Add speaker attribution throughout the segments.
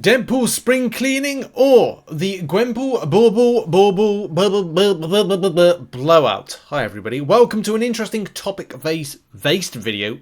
Speaker 1: Deadpool spring cleaning or the Gwenpool Bobble Bauble Blowout. Hi everybody, welcome to an interesting topic based video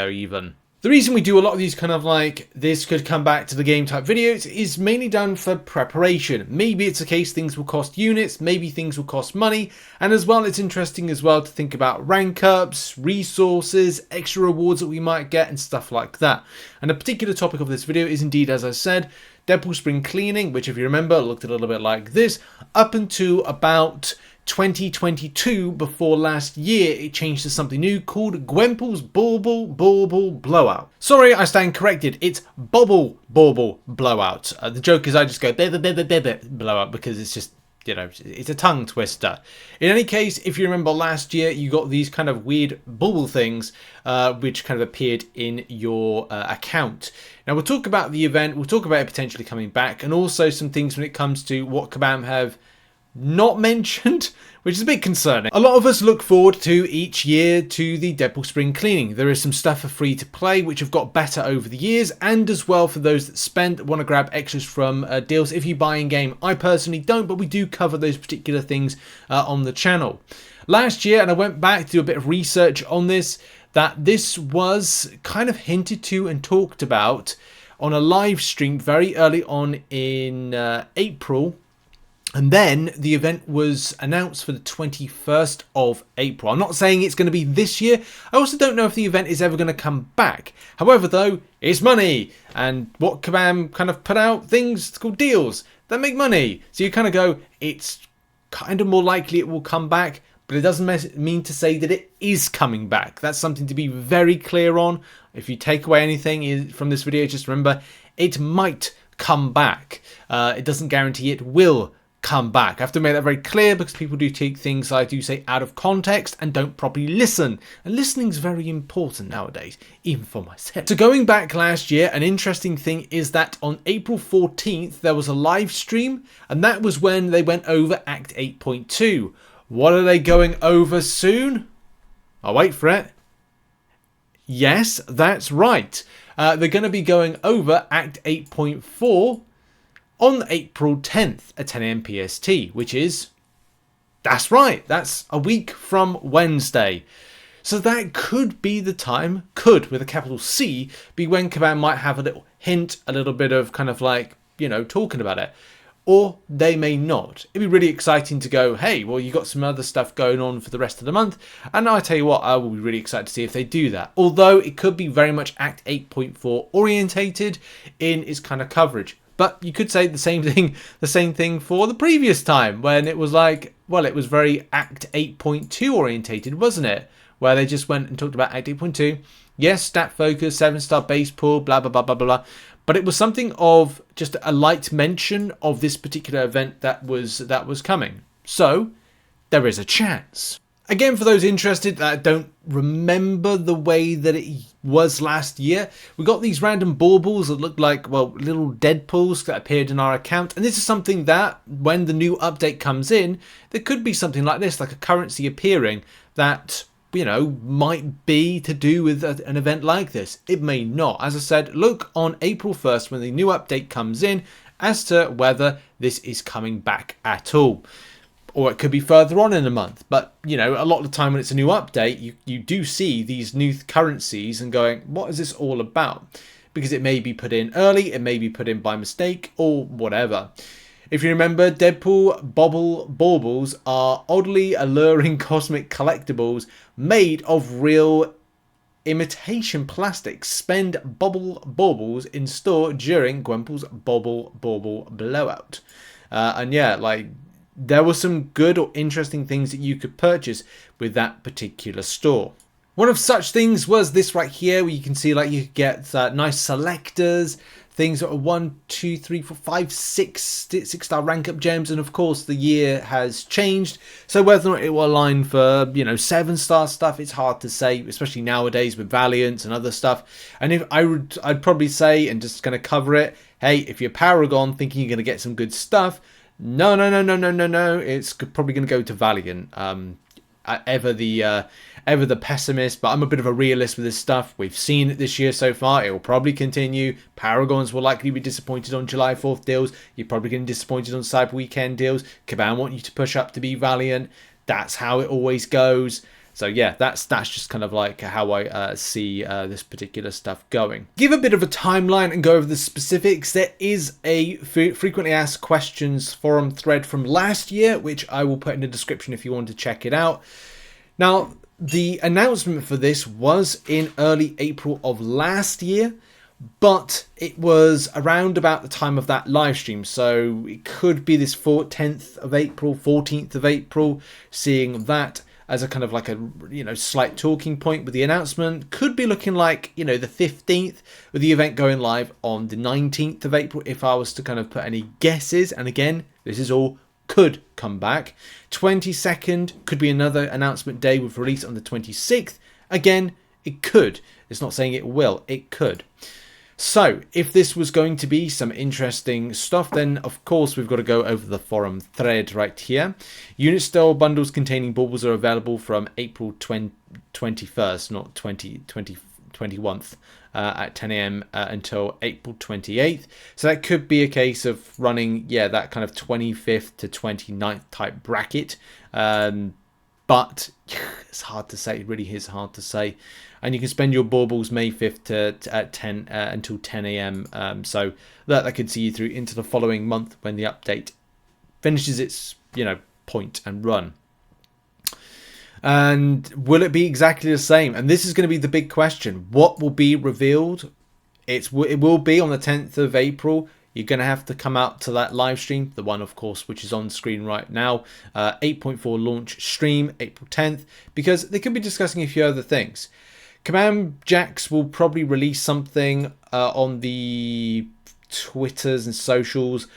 Speaker 1: even. The reason we do a lot of these kind of like this could come back to the game type videos is mainly done for preparation. Maybe it's a case things will cost units, maybe things will cost money, and as well it's interesting as well to think about rank ups, resources, extra rewards that we might get and stuff like that. And the particular topic of this video is indeed, as I said, Deadpool spring cleaning, which if you remember looked a little bit like this up until about 2022. Before last year it changed to something new called Gwenpool's Bobble Bauble Blowout. Sorry, I stand corrected, it's Bobble Bauble Blowout. The joke is I just go blowout because it's just, you know, it's a tongue twister. In any case, if you remember last year you got these kind of weird bubble things which kind of appeared in your account. Now we'll talk about the event, we'll talk about it potentially coming back, and also some things when it comes to what Kabam have not mentioned, which is a bit concerning. A lot of us look forward to each year to the Deadpool spring cleaning. There is some stuff for free to play which have got better over the years, and as well for those that spend, want to grab extras from deals if you buy in game. I personally don't, but we do cover those particular things on the channel. Last year, and I went back to do a bit of research on this, that this was kind of hinted to and talked about on a live stream very early on in April. And then the event was announced for the 21st of April. I'm not saying it's going to be this year. I also don't know if the event is ever going to come back. However, though, it's money. And what Kabam kind of put out, things called deals that make money. So you kind of go, it's kind of more likely it will come back. But it doesn't mean to say that it is coming back. That's something to be very clear on. If you take away anything from this video, just remember, it might come back. It doesn't guarantee it will come back. I have to make that very clear because people do take things I do say out of context and don't properly listen. And listening is very important nowadays, even for myself. So going back last year, an interesting thing is that on April 14th, there was a live stream, and that was when they went over Act 8.2. What are they going over soon? I'll wait for it. Yes, that's right. They're going to be going over Act 8.4 on April 10th at 10 AM PST, which is, that's right, that's a week from Wednesday. So that could be the time, could with a capital C, be when Kabam might have a little hint, a little bit of kind of like, you know, talking about it. Or they may not. It'd be really exciting to go, hey, well, you got some other stuff going on for the rest of the month. And I tell you what, I will be really excited to see if they do that. Although it could be very much Act 8.4 orientated in its kind of coverage. But you could say the same thing for the previous time when it was like, well, it was very Act 8.2 orientated, wasn't it? Where they just went and talked about Act 8.2. Yes, stat focus, 7-star base pool, blah, blah, blah, blah, blah. But it was something of just a light mention of this particular event that was coming. So there is a chance. Again, for those interested that don't remember the way that it was last year, we got these random baubles that looked like, well, little Deadpools that appeared in our account. And this is something that, when the new update comes in, there could be something like this, like a currency appearing that, you know, might be to do with an event like this. It may not. As I said, look on April 1st when the new update comes in as to whether this is coming back at all. Or it could be further on in a month. But, you know, a lot of the time when it's a new update, you do see these new currencies and going, what is this all about? Because it may be put in early, it may be put in by mistake, or whatever. If you remember, Deadpool Bobble Baubles are oddly alluring cosmic collectibles made of real imitation plastic. Spend Bobble Baubles in store during Gwenpool's Bobble Bauble Blowout. And yeah, like, there were some good or interesting things that you could purchase with that particular store. One of such things was this right here, where you can see like you could get nice selectors, things that are 1, 2, 3, 4, 5, 6-star rank up gems, and of course the year has changed. So whether or not it will align for, you know, 7-star stuff, it's hard to say, especially nowadays with Valiant and other stuff. And if I'd probably say, and just going to cover it, hey, if you're Paragon thinking you're going to get some good stuff, no. It's probably going to go to Valiant. ever the pessimist, but I'm a bit of a realist with this stuff. We've seen it this year so far. It will probably continue. Paragons will likely be disappointed on July 4th deals. You're probably getting disappointed on Cyber Weekend deals. Kabam want you to push up to be Valiant. That's how it always goes. So yeah, that's just kind of like how I see this particular stuff going. Give a bit of a timeline and go over the specifics. There is a frequently asked questions forum thread from last year, which I will put in the description if you want to check it out. Now, the announcement for this was in early April of last year, but it was around about the time of that live stream. So it could be this 10th of April, 14th of April, seeing that as a kind of like a, slight talking point with the announcement. Could be looking like, the 15th, with the event going live on the 19th of April, if I was to kind of put any guesses. And again, this is all could come back. 22nd could be another announcement day with release on the 26th. Again, it could. It's not saying it will. It could. So, if this was going to be some interesting stuff, then of course we've got to go over the forum thread right here. Unit style bundles containing baubles are available from April 21st, not 21st, at 10 AM until April 28th. So that could be a case of running, that kind of 25th to 29th type bracket. But it's hard to say. It really is hard to say. And you can spend your baubles May 5th at 10 until 10 AM. So that could see you through into the following month when the update finishes its point and run. And will it be exactly the same? And this is going to be the big question. What will be revealed? It will be on the 10th of April. You're going to have to come out to that live stream, the one, of course, which is on screen right now. 8.4 launch stream, April 10th, because they could be discussing a few other things. Command Jacks will probably release something on the Twitters and socials.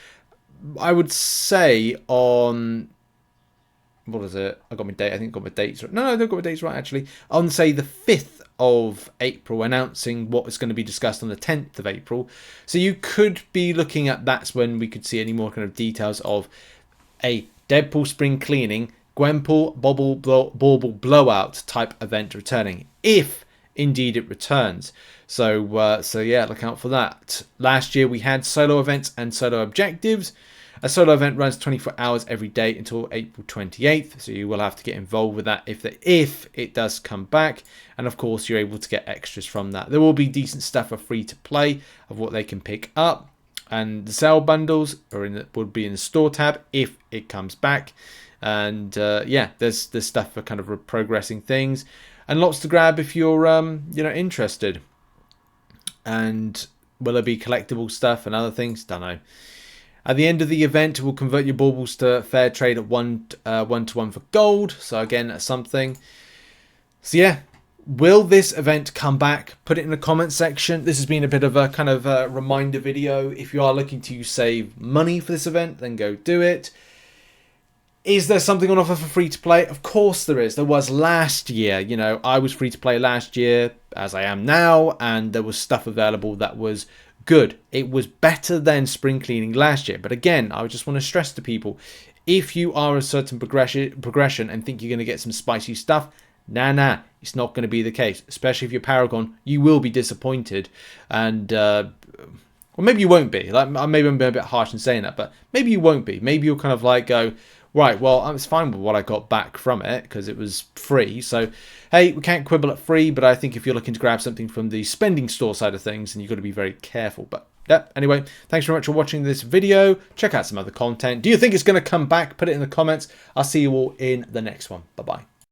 Speaker 1: I would say on... What is it? I got my date. I think I got my dates right. No, I don't got my dates right, actually. On, say, the 5th of April, announcing what is going to be discussed on the 10th of April. So you could be looking at, that's when we could see any more kind of details of a Deadpool spring cleaning, Gwenpool Bobble Bauble Blowout type event returning, if indeed it returns. So yeah, look out for that. Last year we had solo events and solo objectives. A solo event runs 24 hours every day until April 28th, so you will have to get involved with that if it does come back. And of course, you're able to get extras from that. There will be decent stuff for free to play of what they can pick up, and the sale bundles would be in the store tab if it comes back. And yeah, there's stuff for kind of progressing things, and lots to grab if you're interested. And will there be collectible stuff and other things? Don't know. At the end of the event, we'll convert your baubles to fair trade at 1-to-1 for gold. So again, that's something. So yeah, will this event come back? Put it in the comment section. This has been a bit of a kind of a reminder video. If you are looking to save money for this event, then go do it. Is there something on offer for free to play? Of course there is. There was last year. I was free to play last year, as I am now, and there was stuff available that was good. It was better than spring cleaning last year. But again, I just want to stress to people, if you are a certain progression and think you're going to get some spicy stuff, nah, it's not going to be the case. Especially if you're Paragon, you will be disappointed. And well, maybe you won't be. Like, maybe I'm being a bit harsh in saying that, but maybe you won't be. Maybe you'll kind of like go, right, well, I was fine with what I got back from it because it was free. So, hey, we can't quibble at free, but I think if you're looking to grab something from the spending store side of things, then you've got to be very careful. But yeah, anyway, thanks very much for watching this video. Check out some other content. Do you think it's going to come back? Put it in the comments. I'll see you all in the next one. Bye-bye.